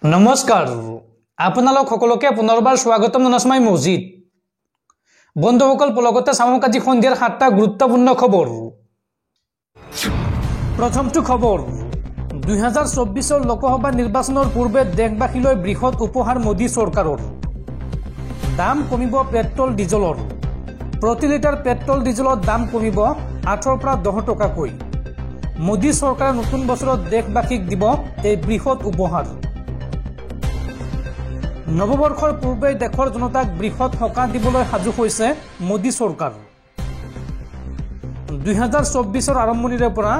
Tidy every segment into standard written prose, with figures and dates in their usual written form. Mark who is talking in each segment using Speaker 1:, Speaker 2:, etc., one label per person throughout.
Speaker 1: নমস্কাৰ আপোনালোক সকলোকে পুনৰবাৰ স্বাগতম জনাইছো মজিদ বন্ধুসকল লগতে চাওক আজি সন্ধিয়াৰ 7টা গুৰুত্বপূৰ্ণ খবৰ প্ৰথমটো খবৰ 2024 লোকসভা নিৰ্বাচনৰ পূৰ্বে দেশবাসীলৈ বৃহৎ উপহাৰ মোদী চৰকাৰৰ দাম কমিব পেট্ৰল ডিজেলৰ প্ৰতি লিটাৰ পেট্ৰল ডিজেলৰ দাম কমিব 8 পৰা 10 টকাকৈ মোদী চৰকাৰে নতুন বছৰত দেশবাসীক দিব এই বৃহৎ উপহাৰ নৱবৰ্ষৰ পূৰ্বে দেশৰ জনতাক বৃহৎ সকাহ দিবলৈ সাজু হৈছে মোদী চৰকাৰ 2024 ৰ আৰম্ভণিৰে পৰা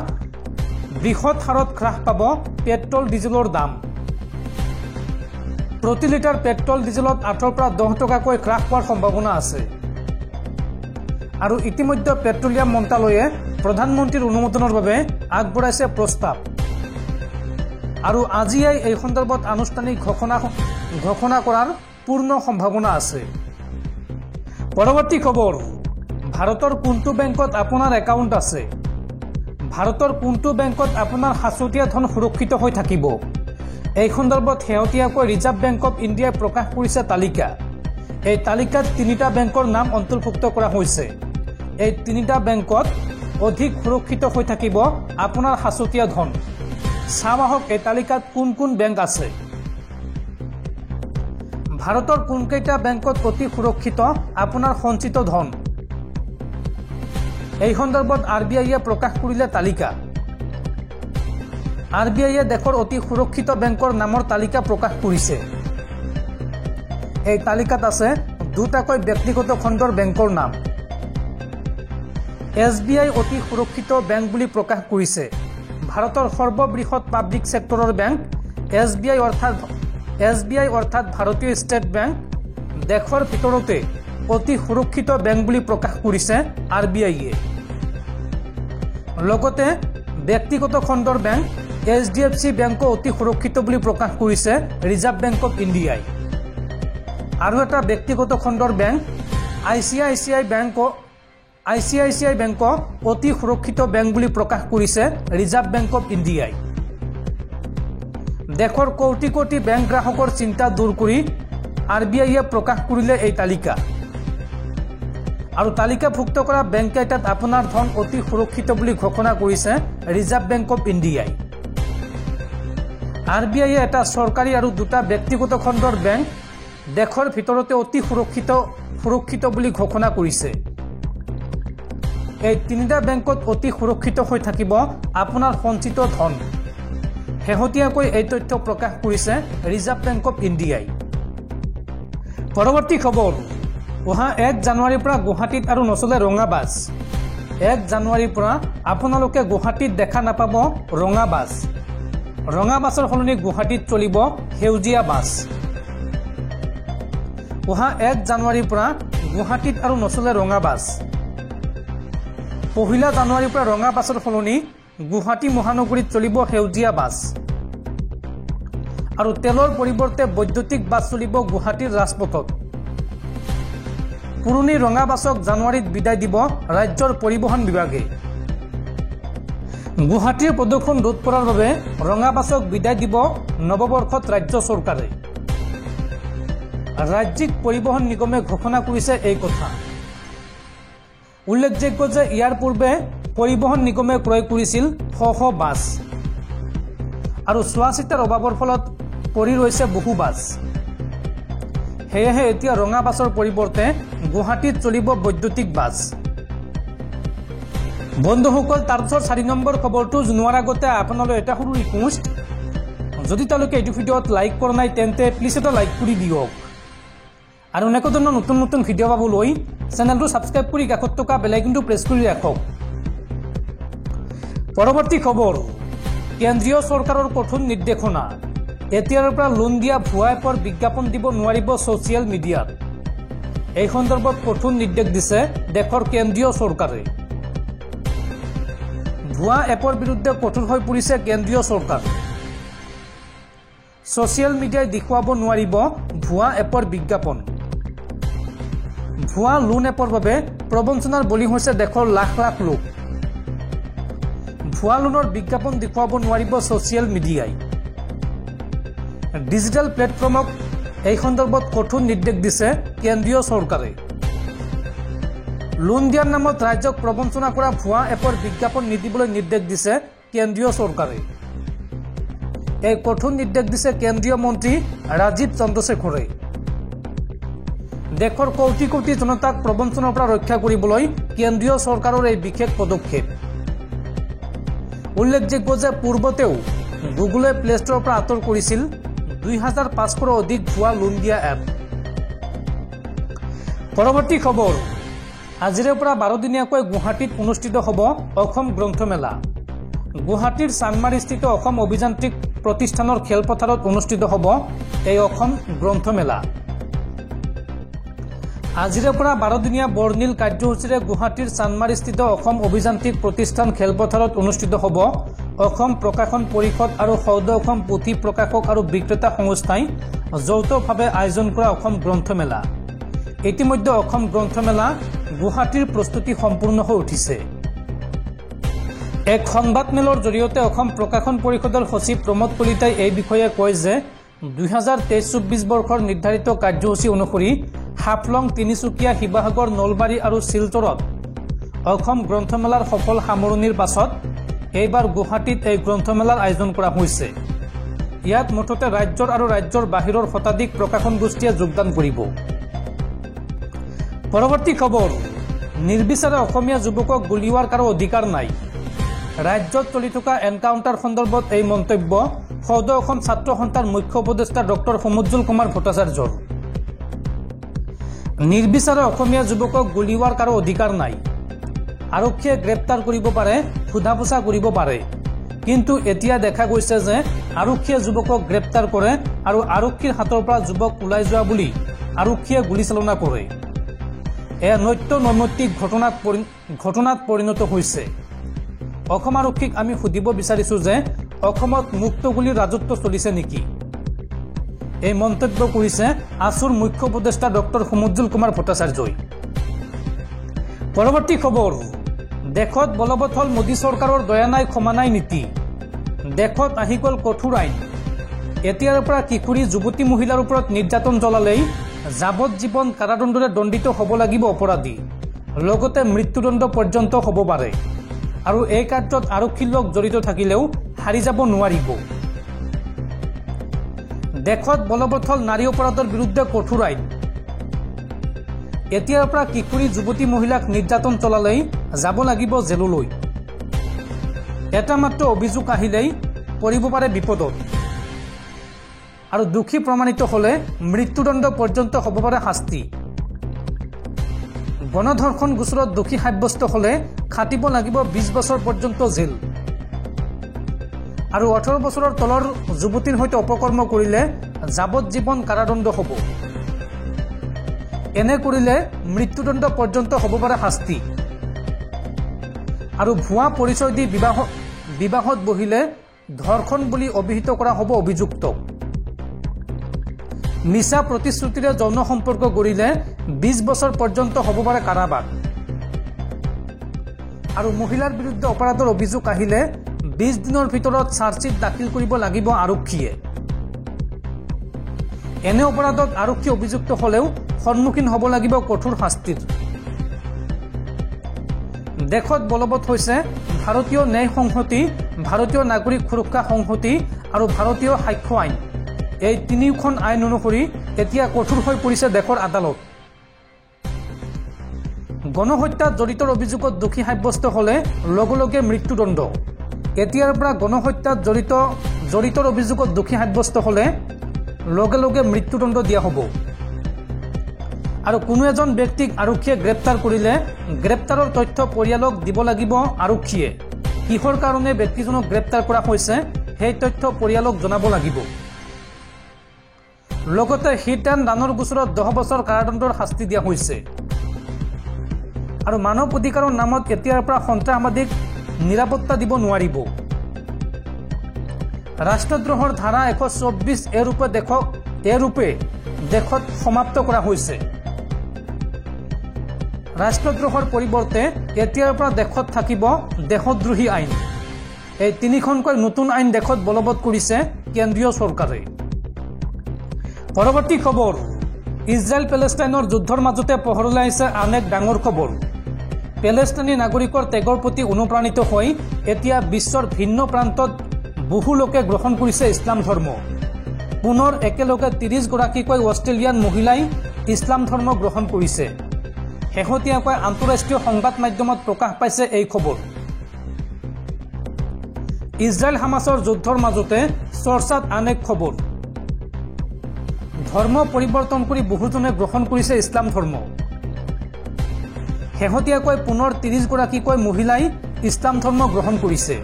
Speaker 1: বৃহৎ হাৰত হ্ৰাস পাব পেট্ৰল ডিজেলৰ দাম প্ৰতি লিটাৰ পেট্ৰল ডিজেলত 8 পৰা 10 টকাকৈ হ্ৰাস হোৱাৰ সম্ভাৱনা আছে আৰু ইতিমধ্যে পেট্ৰলিয়াম মন্ত্ৰালয়ে প্ৰধানমন্ত্ৰীৰ অনুমোদনৰ বাবে আগবঢ়াইছে প্ৰস্তাৱ আৰু আজিয়ে এই সন্দৰ্ভত আনুষ্ঠানিক ঘোষণা কৰাৰ পূৰ্ণ সম্ভাৱনা আছে পৰৱৰ্তী খবৰ ভাৰতৰ কোনটো বেংকত আপোনাৰ একাউণ্ট আছে ভাৰতৰ কোনটো বেংকত আপোনাৰ হাচতীয়া ধন সুৰক্ষিত হৈ থাকিব এই সন্দৰ্ভত হেয়তীয়াকৈ ৰিজাৰ্ভ বেংক অফ ইণ্ডিয়াই প্ৰকাশ কৰিছে তালিকা এই তালিকাত তিনিটা বেংকৰ নাম অন্তৰ্ভুক্ত কৰা হৈছে এই তিনিটা বেংকত অধিক সুৰক্ষিত হৈ থাকিব আপোনাৰ হাচতীয়া ধন চাওক এই তালিকাত কোন কোন বেংক আছে ভাৰতৰ কোনকেইটা বেংকত অতি সুৰক্ষিত আপোনাৰ সঞ্চিত ধন এই সন্দৰ্ভত আৰবিআইয়ে প্ৰকাশ কৰিলে তালিকা আৰবিআইয়ে দেশৰ অতি সুৰক্ষিত বেংকৰ নামৰ তালিকা প্ৰকাশ কৰিছে এই তালিকাত আছে দুটাকৈ ব্যক্তিগত খণ্ডৰ বেংকৰ নাম এছবিআই অতি সুৰক্ষিত বেংক বুলি প্ৰকাশ কৰিছে ভাৰতৰ সৰ্ববৃহৎ পাব্লিক সেক্টৰৰ বেংক এছবিআই অৰ্থাৎ ভাৰতীয় ষ্টেট বেংক দেশৰ ভিতৰতে অতি সুৰক্ষিত বেংক বুলি প্ৰকাশ কৰিছে আৰবিআইয়ে লগতে ব্যক্তিগত খণ্ডৰ বেংক এইচডিএফচি বেংক অতি সুৰক্ষিত বুলি প্ৰকাশ কৰিছে ৰিজাৰ্ভ বেংক অফ ইণ্ডিয়াই আৰু এটা ব্যক্তিগত খণ্ডৰ বেংক আইচিআইচিআই বেংক অতি সুৰক্ষিত বেংক বুলি প্ৰকাশ কৰিছে ৰিজাৰ্ভ বেংক অফ ইণ্ডিয়াই দেশৰ কোটি কোটি বেংক গ্ৰাহকৰ চিন্তা দূৰ কৰি আৰবিআইয়ে প্ৰকাশ কৰিলে এই তালিকা আৰু তালিকাভুক্ত কৰা বেংক কেইটাত আপোনাৰ ধন অতি সুৰক্ষিত বুলি ঘোষণা কৰিছে ৰিজাৰ্ভ বেংক অফ ইণ্ডিয়াই আৰবিআইয়ে এটা চৰকাৰী আৰু দুটা ব্যক্তিগত খণ্ডৰ বেংক দেশৰ ভিতৰতে অতি সুৰক্ষিত বুলি ঘোষণা কৰিছে এই তিনিটা বেংকত অতি সুৰক্ষিত হৈ থাকিব আপোনাৰ সঞ্চিত ধন শেহতীয়াকৈ এই তথ্য প্ৰকাশ কৰিছে ৰিজাৰ্ভ বেংক অফ ইণ্ডিয়াই পৰৱৰ্তী খবৰ অহা 1 জানুৱাৰীৰ পৰা গুৱাহাটীত আৰু নচলে ৰঙা বাছ 1 জানুৱাৰীৰ পৰা আপোনালোকে গুৱাহাটীত দেখা নাপাব ৰঙা বাছৰ সলনি গুৱাহাটীত চলিব সেউজীয়া বাছ অহা 1 জানুৱাৰীৰ পৰা গুৱাহাটীত আৰু নচলে ৰঙা বাছ পহিলা জানুৱাৰীৰ পৰা ৰঙা বাছৰ সলনি গুৱাহাটী মহানগৰীত চলিব সেউজীয়া বাছ আৰু তেলৰ পৰিৱৰ্তে বৈদ্যুতিক বাছ চলিব গুৱাহাটীৰ ৰাজপথত পুৰণি ৰঙা বাছক জানুৱাৰীত বিদায় দিব ৰাজ্যৰ পৰিবহণ বিভাগে গুৱাহাটীৰ প্ৰদূষণ ৰোধ কৰাৰ বাবে ৰঙা বাছক বিদায় দিব নৱবৰ্ষত ৰাজ্য চৰকাৰে ৰাজ্যিক পৰিবহণ নিগমে ঘোষণা কৰিছে এই কথা উল্লেখযোগ্য যে ইয়াৰ পূৰ্বে পৰিবহণ নিগমে ক্ৰয় কৰিছিল শ বাছ আৰু চোৱাচিতাৰ অভাৱৰ ফলত পৰি ৰৈছে বহু বাছ সেয়েহে এতিয়া ৰঙা বাছৰ পৰিৱৰ্তে গুৱাহাটীত চলিব বৈদ্যুতিক বাছ বন্ধুসকল তাৰপিছত 4 নম্বৰ খবৰটো জনোৱাৰ আগতে আপোনালৈ এটা সৰু ৰিকুৱেষ্ট যদি তেওঁলোকে এইটো ভিডিঅ'ত লাইক কৰা নাই তেন্তে প্লিজ এটা লাইক কৰি দিয়ক আৰু এনেকুৱা ধৰণৰ নতুন ভিডিঅ' পাবলৈ চেনেলটো সাবস্ক্ৰাইব কৰি কাষত থকা বেল আইকনটো প্ৰেছ কৰি ৰাখক পৰৱৰ্তী খবৰ কেন্দ্ৰীয় চৰকাৰৰ কঠোৰ নিৰ্দেশনা এতিয়াৰ পৰা লোন দিয়া ভুৱা এপৰ বিজ্ঞাপন দিব নোৱাৰিব ছ'চিয়েল মিডিয়াত এই সন্দৰ্ভত কঠোৰ নিৰ্দেশ দিছে দেশৰ কেন্দ্ৰীয় চৰকাৰে ভুৱা এপৰ বিৰুদ্ধে কঠোৰ হৈ পৰিছে কেন্দ্ৰীয় চৰকাৰ ছ'চিয়েল মিডিয়াই দেখুৱাব নোৱাৰিব ভুৱা এপৰ বিজ্ঞাপন ভুৱা লোন এপৰ বাবে প্ৰবঞ্চনাৰ বলি হৈছে দেশৰ লাখ লাখ লোক ভুৱা লোনৰ বিজ্ঞাপন দেখুৱাব নোৱাৰিব ছ'চিয়েল মিডিয়াই ডিজিটেল প্লেটফৰ্মক এই সন্দৰ্ভত কঠোৰ নিৰ্দেশ দিছে কেন্দ্ৰীয় চৰকাৰে। লোন দিয়াৰ নামত ৰাজ্যক প্ৰবঞ্চনা কৰা ভুৱা এপৰ বিজ্ঞাপন নিদিবলৈ নিৰ্দেশ দিছে কেন্দ্ৰীয় চৰকাৰে। এই কঠোৰ নিৰ্দেশ দিছে কেন্দ্ৰীয় মন্ত্ৰী ৰাজীৱ চন্দ্ৰশেখৰে। দেশৰ কোটি কোটি জনতাক প্ৰবঞ্চনাৰ পৰা ৰক্ষা কৰিবলৈ কেন্দ্ৰীয় চৰকাৰৰ এই বিশেষ পদক্ষেপ। উল্লেখযোগ্য যে পূৰ্বতেও গুগলে প্লে ষ্টৰৰ পৰা আঁতৰ কৰিছিল 2500ৰো অধিক ভুৱা লোন দিয়া এপ। পৰৱৰ্তী খবৰ, আজিৰে পৰা 12 দিনীয়াকৈ গুৱাহাটীত অনুষ্ঠিত হ'ব অসম গ্ৰন্থমেলা। গুৱাহাটীৰ চানমাৰীস্থিত অসম অভিযান্ত্ৰিক প্ৰতিষ্ঠানৰ খেলপথাৰত অনুষ্ঠিত হ'ব এই অসম গ্ৰন্থমেলা। আজিৰে পৰা 12 দিনীয়া বৰ্ণিল কাৰ্যসূচীৰে গুৱাহাটীৰ চানমাৰীস্থিত অসম অভিযান্ত্ৰিক প্ৰতিষ্ঠান খেলপথাৰত অনুষ্ঠিত হ'ব অসম প্ৰকাশন পৰিষদ আৰু সৌদ অসম পুথি প্ৰকাশক আৰু বিক্ৰেতা সংস্থাই যৌথভাৱে আয়োজন কৰা অসম গ্ৰন্থমেলা। ইতিমধ্যে অসম গ্ৰন্থমেলা গুৱাহাটীৰ প্ৰস্তুতি সম্পূৰ্ণ হৈ উঠিছে। এক সংবাদমেলৰ জৰিয়তে অসম প্ৰকাশন পৰিষদৰ সচিব প্ৰমোদ কলিতাই এই বিষয়ে কয় যে 2023-24 বৰ্ষৰ নিৰ্ধাৰিত কাৰ্যসূচী অনুসৰি হাফলং, তিনিচুকীয়া, শিৱসাগৰ, নলবাৰী আৰু শিলচৰত অসম গ্ৰন্থমেলাৰ সফল সামৰণিৰ পাছত এইবাৰ গুৱাহাটীত এই গ্ৰন্থমেলাৰ আয়োজন কৰা হৈছে। ইয়াত মুঠতে ৰাজ্যৰ আৰু ৰাজ্যৰ বাহিৰৰ শতাধিক প্ৰকাশন গোষ্ঠীয়ে যোগদান কৰিব। পৰৱৰ্তী খবৰ, নিৰ্বিচাৰে অসমীয়া যুৱকক গুলীওৱাৰ কাৰো অধিকাৰ নাই। ৰাজ্যত চলি থকা এনকাউণ্টাৰ সন্দৰ্ভত এই মন্তব্য সৌদ অসম ছাত্ৰ সন্থাৰ মুখ্য উপদেষ্টা ডক্টৰ সমুজ্জল কুমাৰ ভট্টাচাৰ্যৰ। নিৰ্বিচাৰে অসমীয়া যুৱকক গুলীওৱাৰ কাৰো অধিকাৰ নাই। আৰক্ষীয়ে গ্ৰেপ্তাৰ কৰিব পাৰে, সোধা পোছা কৰিব পাৰে, কিন্তু এতিয়া দেখা গৈছে যে আৰক্ষীয়ে যুৱকক গ্ৰেপ্তাৰ কৰে আৰু আৰক্ষীৰ হাতৰ পৰা যুৱক ওলাই যোৱা বুলি আৰক্ষীয়ে গুলীচালনা কৰে। এয়া নৈতিক ঘটনাত পৰিণত হৈছে। অসম আৰক্ষীক আমি সুধিব বিচাৰিছোঁ যে অসমত মুক্ত গুলীৰ ৰাজত্ব চলিছে নেকি? এই মন্তব্য কৰিছে আছুৰ মুখ্য উপদেষ্টা ডক্টৰ সমুজ্জল কুমাৰ ভট্টাচাৰ্যই। পৰৱৰ্তী খবৰ, দেশত বলবৎ হ'ল মোদী চৰকাৰৰ দয়া নাই ক্ষমা নাই নীতি। দেশত আহি গ'ল কঠোৰ আইন। এতিয়াৰ পৰা কিশোৰী যুৱতী মহিলাৰ ওপৰত নিৰ্যাতন চলালেই যাৱজ্জীৱন কাৰাদণ্ডৰে দণ্ডিত হ'ব লাগিব অপৰাধী, লগতে মৃত্যুদণ্ড পৰ্যন্ত হ'ব পাৰে। আৰু এই কাৰ্যত আৰক্ষীৰ লোক জড়িত থাকিলেও হাৰি যাব নোৱাৰিব। দেশত বলবৎ হ'ল নাৰী অপৰাধৰ বিৰুদ্ধে কঠোৰ আইন। এতিয়াৰ পৰা কিশোৰী যুৱতী মহিলাক নিৰ্যাতন চলালেই যাব লাগিব জেললৈ। এটা মাত্ৰ অভিযোগ আহিলেই পৰিব পাৰে বিপদত। আৰু দোষী প্ৰমাণিত হ'লে মৃত্যুদণ্ড পৰ্যন্ত হ'ব পাৰে শাস্তি। গণধৰ্ষণ গোচৰত দোষী সাব্যস্ত হ'লে খাটিব লাগিব 20 বছৰ পৰ্যন্ত জেল। আৰু 18 বছৰৰ তলৰ যুৱতীৰ সৈতে অপকৰ্ম কৰিলে যাৱজ্জীৱন কাৰাদণ্ড হ'ব। এনে কৰিলে মৃত্যুদণ্ড পৰ্যন্ত হ'ব পাৰে শাস্তি। আৰু ভুৱা পৰিচয় দি বিবাহত বহিলে ধৰ্ষণ বুলি অভিহিত কৰা হ'ব অভিযুক্তক। মিছা প্ৰতিশ্ৰুতিৰে যৌন সম্পৰ্ক গঢ়িলে 20 বছৰ পৰ্যন্ত হ'ব পাৰে কাৰাবাস। আৰু মহিলাৰ বিৰুদ্ধে অপৰাধৰ অভিযোগ আহিলে 20 দিনৰ ভিতৰত চাৰ্জশ্বিট দাখিল কৰিব লাগিব আৰক্ষীয়ে। এনে অপৰাধত আৰক্ষী অভিযুক্ত হ'লেও সন্মুখীন হ'ব লাগিব কঠোৰ শাস্তিৰ। দেশত বলবৎ হৈছে ভাৰতীয় ন্যায় সংহতি, ভাৰতীয় নাগৰিক সুৰক্ষা সংহতি আৰু ভাৰতীয় সাক্ষ্য আইন। এই তিনিওখন আইন অনুসৰি এতিয়া কঠোৰ হৈ পৰিছে দেশৰ আদালত। গণহত্যাত জড়িতৰ অভিযোগত দোষী সাব্যস্ত হ'লে লগে লগে মৃত্যুদণ্ড। এতিয়াৰ পৰা গণহত্যাত জড়িতৰ অভিযোগত দোষী সাব্যস্ত হ'লে লগে লগে মৃত্যুদণ্ড দিয়া হ'ব। আৰু কোনো এজন ব্যক্তিক আৰক্ষীয়ে গ্ৰেপ্তাৰ কৰিলে গ্ৰেপ্তাৰৰ তথ্য পৰিয়ালক দিব লাগিব আৰক্ষীয়ে। কিহৰ কাৰণে ব্যক্তিজনক গ্ৰেপ্তাৰ কৰা হৈছে সেই তথ্য পৰিয়ালক জনাব লাগিব। লগতে হিট এণ্ড ৰানৰ গোচৰত 10 বছৰ কাৰাদণ্ডৰ শাস্তি দিয়া হৈছে। আৰু মানৱ অধিকাৰৰ নামত এতিয়াৰ পৰা সন্ত্ৰাসবাদীক নিৰাপত্তা দিব নোৱাৰিব। ৰাষ্ট্ৰদ্ৰোহৰ ধাৰা 124 এৰূপে দেশত সমাপ্ত কৰা হৈছে। ৰাষ্ট্ৰদ্ৰোহৰ পৰিৱৰ্তে এতিয়াৰ পৰা দেশত থাকিব দেশদ্ৰোহী আইন। এই তিনিখনকৈ নতুন আইন দেশত বলবৎ কৰিছে কেন্দ্ৰীয় চৰকাৰে। পৰৱৰ্তী খবৰ, ইজৰাইল পেলেষ্টাইনৰ যুদ্ধৰ মাজতে পোহৰলৈ আহিছে আন এক ডাঙৰ খবৰ। পেলেষ্টাইনী নাগৰিকৰ ত্যাগৰ প্ৰতি অনুপ্ৰাণিত হৈ এতিয়া বিশ্বৰ ভিন্ন প্ৰান্তত বহু লোকে গ্ৰহণ কৰিছে ইছলাম ধৰ্ম। পুনৰ একেলগে 30 গৰাকীকৈ অষ্ট্ৰেলিয়ান মহিলাই ইছলাম ধৰ্ম গ্ৰহণ কৰিছে। শেহতীয়াকৈ আন্তঃৰাষ্ট্ৰীয় সংবাদ মাধ্যমত প্ৰকাশ পাইছে এই খবৰ। ইজৰাইল হামাছৰ যুদ্ধৰ মাজতে চৰ্চাত আন এক খবৰ। ধৰ্ম পৰিৱৰ্তন কৰি বহুজনে গ্ৰহণ কৰিছে ইছলাম ধৰ্ম। শেহতীয়াকৈ পুনৰ 30 গৰাকীকৈ মহিলাই ইছলাম ধৰ্ম গ্ৰহণ কৰিছে।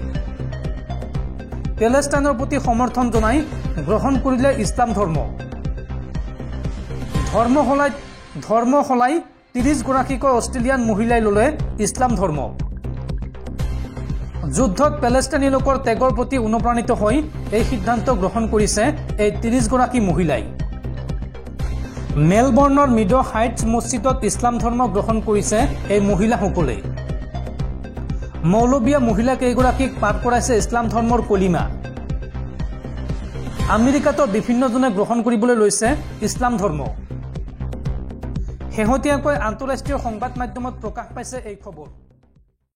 Speaker 1: পেলেষ্টাইনৰ প্ৰতি সমৰ্থন জনাই গ্ৰহণ কৰিলে ইছলাম ধৰ্ম। ধৰ্ম সলাই 30 গৰাকীকৈ অষ্ট্ৰেলিয়ান মহিলাই ল'লে ইছলাম ধৰ্ম। যুদ্ধত পেলেষ্টাইনী লোকৰ ত্যাগৰ প্ৰতি অনুপ্ৰাণিত হৈ এই সিদ্ধান্ত গ্ৰহণ কৰিছে এই 30 গৰাকী মহিলাই। মেলবৰ্ণৰ মিড হাইটছ মছজিদত ইছলাম ধৰ্ম গ্ৰহণ কৰিছে এই মহিলাসকলে। মৌলবীয়া মহিলা কেইগৰাকীক পাঠ কৰাইছে ইছলাম ধৰ্মৰ কলিমা। আমেৰিকাতো বিভিন্নজনে গ্ৰহণ কৰিবলৈ লৈছে ইছলাম ধৰ্ম। শেহতীয়াকৈ আন্তঃৰাষ্ট্ৰীয় সংবাদ মাধ্যমত প্ৰকাশ পাইছে এই খবৰ।